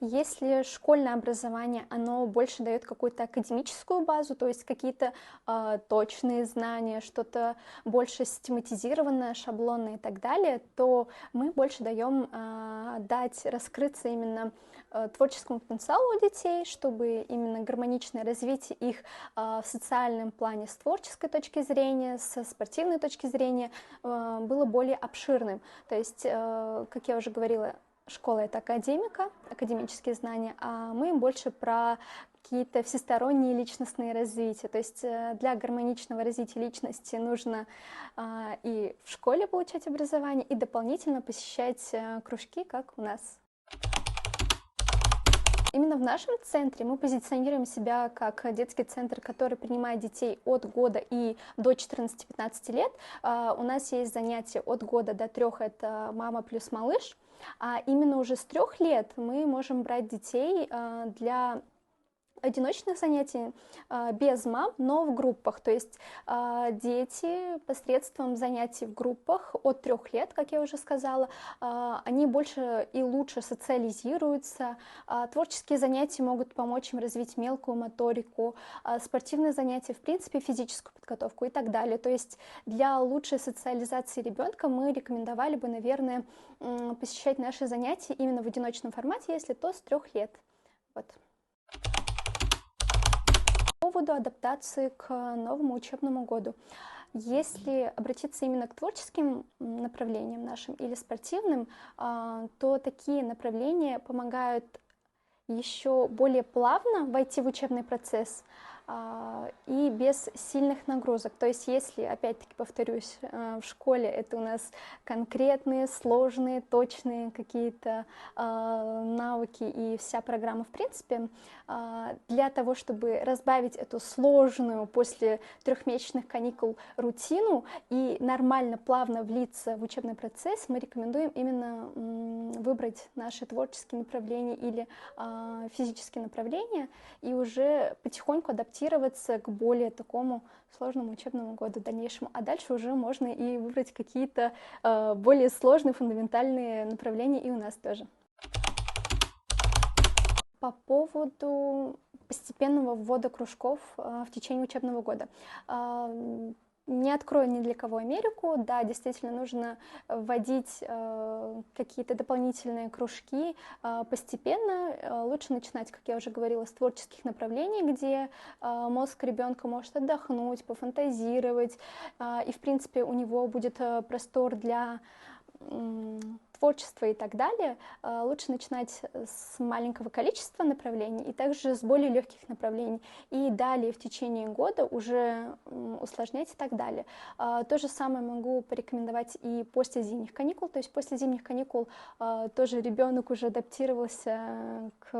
Если школьное образование, оно больше дает какую-то академическую базу, то есть какие-то точные знания, что-то больше систематизированное, шаблонное и так далее, то мы больше даем дать раскрыться именно творческому потенциалу у детей, чтобы именно гармоничное развитие их в социальном плане с творческой точки зрения, со спортивной точки зрения было более обширным. То есть, как я уже говорила, школа — это академика, академические знания, а мы больше про какие-то всесторонние личностные развития. То есть для гармоничного развития личности нужно и в школе получать образование, и дополнительно посещать кружки, как у нас. Именно в нашем центре мы позиционируем себя как детский центр, который принимает детей от года и до 14-15 лет. У нас есть занятия от года до 3, это мама плюс малыш. А именно уже с 3 лет мы можем брать детей для одиночных занятий без мам, но в группах. То есть дети посредством занятий в группах от 3 лет, как я уже сказала, они больше и лучше социализируются. Творческие занятия могут помочь им развить мелкую моторику, спортивные занятия, в принципе, физическую подготовку и так далее. То есть для лучшей социализации ребенка мы рекомендовали бы, наверное, посещать наши занятия именно в одиночном формате, если то с 3 лет. Вот. По поводу адаптации к новому учебному году. Если обратиться именно к творческим направлениям нашим или спортивным, то такие направления помогают еще более плавно войти в учебный процесс и без сильных нагрузок. То есть если, опять-таки повторюсь, в школе это у нас конкретные, сложные, точные какие-то навыки и вся программа в принципе, для того, чтобы разбавить эту сложную после 3-месячных каникул рутину и нормально, плавно влиться в учебный процесс, мы рекомендуем именно выбрать наши творческие направления или физические направления и уже потихоньку адаптироваться к более такому сложному учебному году дальнейшему. А дальше уже можно и выбрать какие-то более сложные, фундаментальные направления и у нас тоже. По поводу постепенного ввода кружков в течение учебного года. Не открою ни для кого Америку, да, действительно нужно вводить какие-то дополнительные кружки постепенно. Лучше начинать, как я уже говорила, с творческих направлений, где мозг ребенка может отдохнуть, пофантазировать, и, в принципе, у него будет простор для творчества и так далее. Лучше начинать с маленького количества направлений и также с более легких направлений. И далее в течение года уже усложнять и так далее. То же самое могу порекомендовать и после зимних каникул. То есть после зимних каникул тоже ребенок уже адаптировался к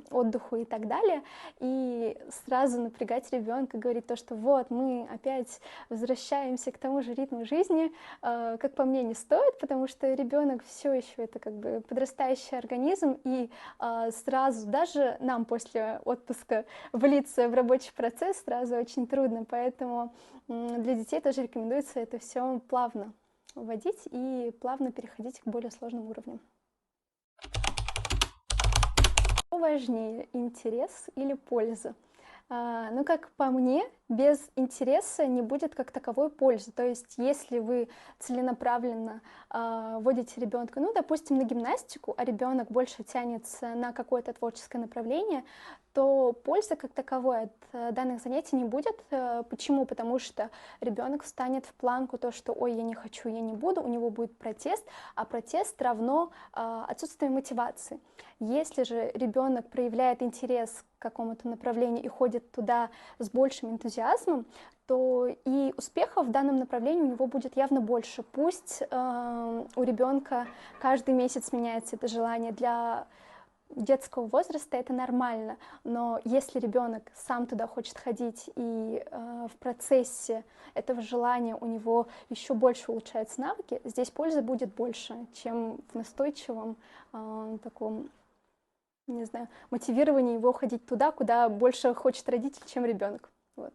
отдыху и так далее. И сразу напрягать ребенка, говорить то, что вот мы опять возвращаемся к тому же ритму жизни, как по мне, не стоит, потому что ребенок все еще это как бы подрастающий организм, и сразу даже нам после отпуска влиться в рабочий процесс сразу очень трудно, поэтому для детей тоже рекомендуется это все плавно вводить и плавно переходить к более сложным уровням. Что важнее, интерес или польза? Ну, как по мне, без интереса не будет как таковой пользы. То есть, если вы целенаправленно вводите ребенка, ну, допустим, на гимнастику, а ребенок больше тянется на какое-то творческое направление, то пользы как таковой от данных занятий не будет. Почему? Потому что ребенок встанет в планку то, что ой, я не хочу, я не буду, у него будет протест, а протест равно отсутствию мотивации. Если же ребенок проявляет интерес к какому-то направлению и ходит туда с большим энтузиазмом, то и успехов в данном направлении у него будет явно больше. Пусть у ребенка каждый месяц меняется это желание. Для детского возраста это нормально, но если ребенок сам туда хочет ходить и в процессе этого желания у него еще больше улучшаются навыки, здесь пользы будет больше, чем в настойчивом таком, не знаю, мотивировании его ходить туда, куда больше хочет родитель, чем ребенок. Вот.